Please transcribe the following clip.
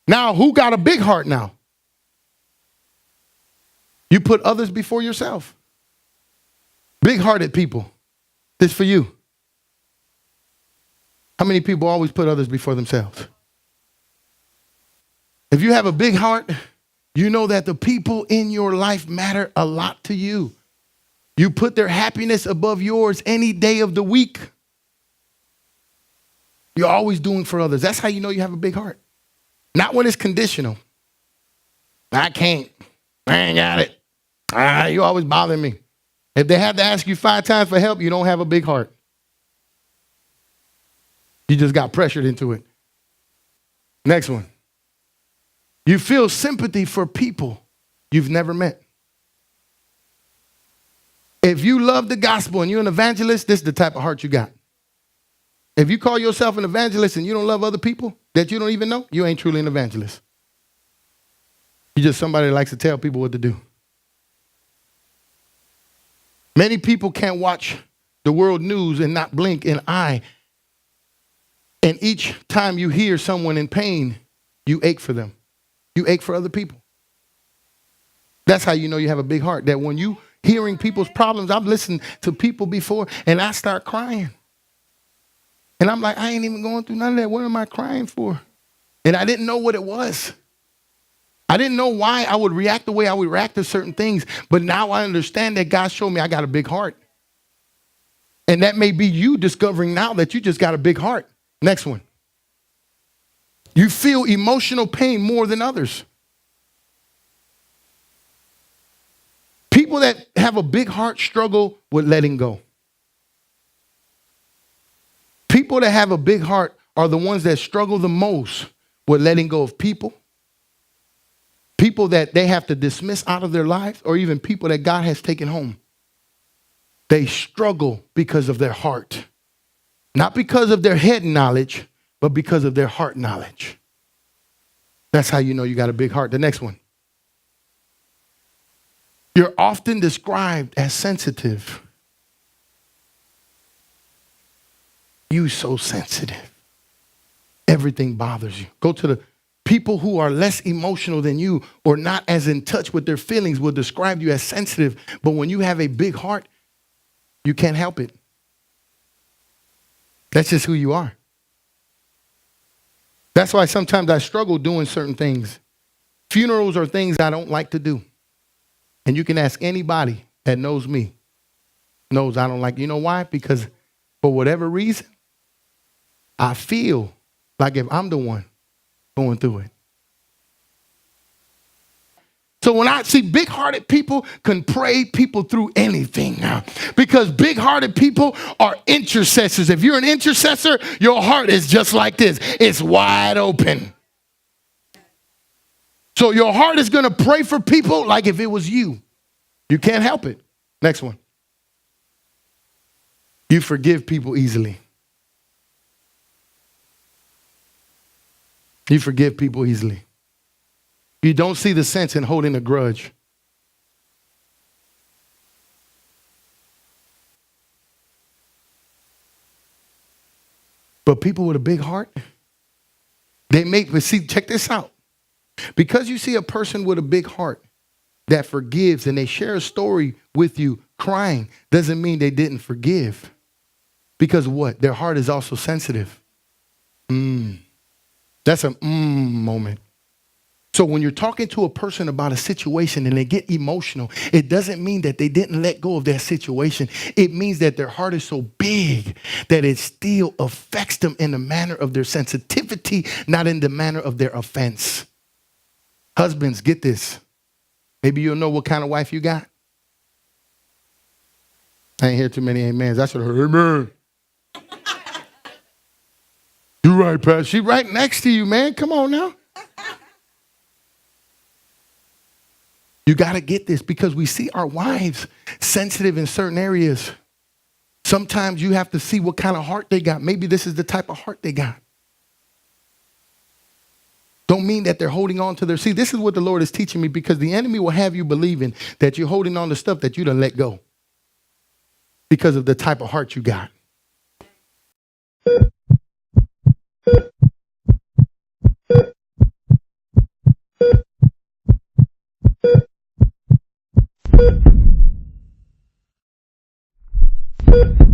Now, who got a big heart now? You put others before yourself. Big-hearted people. This for you. How many people always put others before themselves? If you have a big heart, you know that the people in your life matter a lot to you. You put their happiness above yours any day of the week. You're always doing for others. That's how you know you have a big heart. Not when it's conditional. I can't. I ain't got it. You always bother me. If they have to ask you 5 times for help, you don't have a big heart. You just got pressured into it. Next one. You feel sympathy for people you've never met. If you love the gospel and you're an evangelist, this is the type of heart you got. If you call yourself an evangelist and you don't love other people that you don't even know, you ain't truly an evangelist. You're just somebody that likes to tell people what to do. Many people can't watch the world news and not blink an eye. And each time you hear someone in pain, you ache for them. You ache for other people. That's how you know you have a big heart. That when you hearing people's problems, I've listened to people before and I start crying. And I'm like, I ain't even going through none of that. What am I crying for? And I didn't know what it was. I didn't know why I would react the way I would react to certain things. But now I understand that God showed me I got a big heart. And that may be you discovering now that you just got a big heart. Next one. You feel emotional pain more than others. People that have a big heart struggle with letting go. People that have a big heart are the ones that struggle the most with letting go of people. People that they have to dismiss out of their lives, or even people that God has taken home. They struggle because of their heart. Not because of their head knowledge, but because of their heart knowledge. That's how you know you got a big heart. The next one. You're often described as sensitive. You so sensitive. Everything bothers you. Go to the people who are less emotional than you or not as in touch with their feelings will describe you as sensitive. But when you have a big heart, you can't help it. That's just who you are. That's why sometimes I struggle doing certain things. Funerals are things I don't like to do. And you can ask anybody that knows me, knows I don't like. You know why? Because for whatever reason, I feel like if I'm the one going through it. So when I see big-hearted people can pray people through anything now, because big-hearted people are intercessors. If you're an intercessor, your heart is just like this. It's wide open. So your heart is going to pray for people like if it was you. You can't help it. Next one. You forgive people easily. You forgive people easily. You don't see the sense in holding a grudge. But people with a big heart, but see, check this out. Because you see a person with a big heart that forgives and they share a story with you crying, doesn't mean they didn't forgive. Because what? Their heart is also sensitive. That's a moment. So when you're talking to a person about a situation and they get emotional, it doesn't mean that they didn't let go of that situation. It means that their heart is so big that it still affects them in the manner of their sensitivity, not in the manner of their offense. Husbands, get this. Maybe you'll know what kind of wife you got. I ain't hear too many amens. I should have heard amen. You're right, Pastor. She right next to you, man. Come on now. You got to get this because we see our wives sensitive in certain areas. Sometimes you have to see what kind of heart they got. Maybe this is the type of heart they got. Don't mean that they're holding on to their seed. This is what the Lord is teaching me because the enemy will have you believing that you're holding on to stuff that you done let go because of the type of heart you got. you.